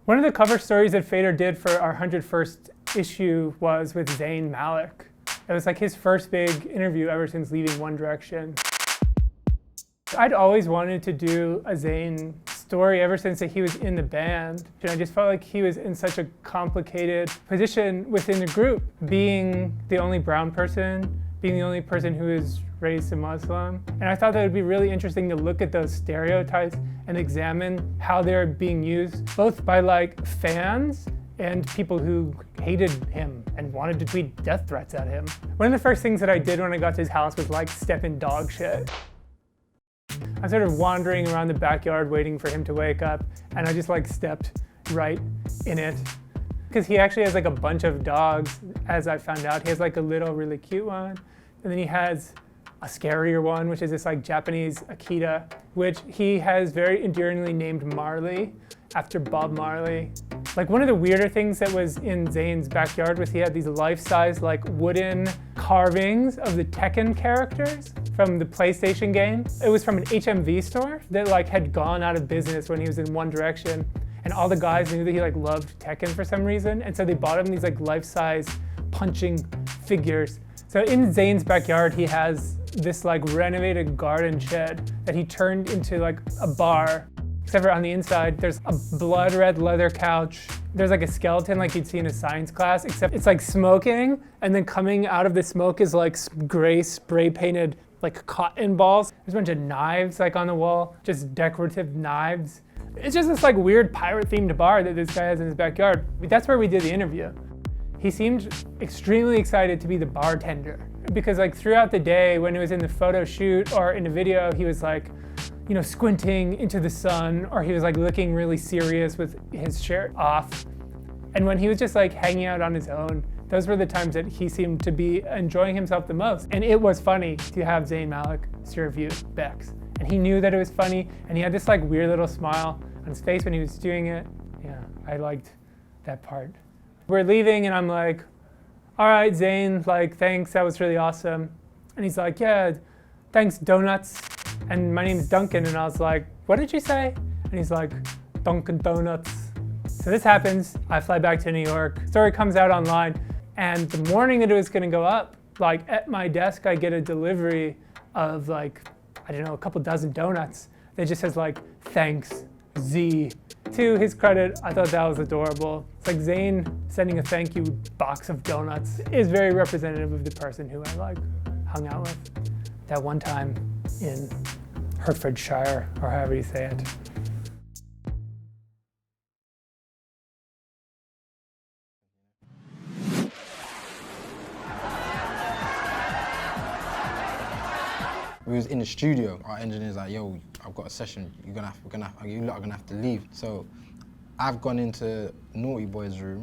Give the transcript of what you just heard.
One of the cover stories that FADER did for our 101st issue was with Zayn Malik. It was like his first big interview ever since leaving One Direction. I'd always wanted to do a Zayn story ever since he was in the band. And I just felt like he was in such a complicated position within the group, being the only brown person, being the only person who is raised a Muslim. And I thought that it would be really interesting to look at those stereotypes and examine how they're being used, both by like fans and people who hated him and wanted to tweet death threats at him. One of the first things that I did when I got to his house was like step in dog shit. I started wandering around the backyard waiting for him to wake up, and I just like stepped right in it. Because he actually has like a bunch of dogs, as I found out. He has like a little really cute one, and then he has a scarier one, which is this like Japanese Akita, which he has very endearingly named Marley, after Bob Marley. Like one of the weirder things that was in Zayn's backyard was he had these life-size like wooden carvings of the Tekken characters from the PlayStation game. It was from an HMV store that like had gone out of business when he was in One Direction, and all the guys knew that he like loved Tekken for some reason, and so they bought him these like life-size punching figures. So in Zayn's backyard he has this like renovated garden shed that he turned into like a bar. Except for on the inside, there's a blood red leather couch. There's like a skeleton like you'd see in a science class, except it's like smoking, and then coming out of the smoke is like gray spray painted like cotton balls. There's a bunch of knives like on the wall, just decorative knives. It's just this like weird pirate themed bar that this guy has in his backyard. That's where we did the interview. He seemed extremely excited to be the bartender, because like throughout the day when it was in the photo shoot or in the video, he was like, you know, squinting into the sun, or he was like looking really serious with his shirt off. And when he was just like hanging out on his own, those were the times that he seemed to be enjoying himself the most. And it was funny to have Zayn Malik serve you Bex. And he knew that it was funny, and he had this like weird little smile on his face when he was doing it. Yeah, I liked that part. We're leaving and I'm like, all right, Zayn, like, thanks, that was really awesome. And he's like, yeah, thanks, donuts. And my name is Duncan, and I was like, what did you say? And he's like, Dunkin' Donuts. So this happens, I fly back to New York, story comes out online, and the morning that it was gonna go up, like at my desk, I get a delivery of like, I don't know, a couple dozen donuts. That just says like, thanks, Z. To his credit, I thought that was adorable. It's like Zayn sending a thank you box of donuts is very representative of the person who I like hung out with that one time in Hertfordshire, or however you say it. We was in the studio. Our engineer's like, yo, I've got a session. You lot are gonna have to leave. So I've gone into Naughty Boy's room,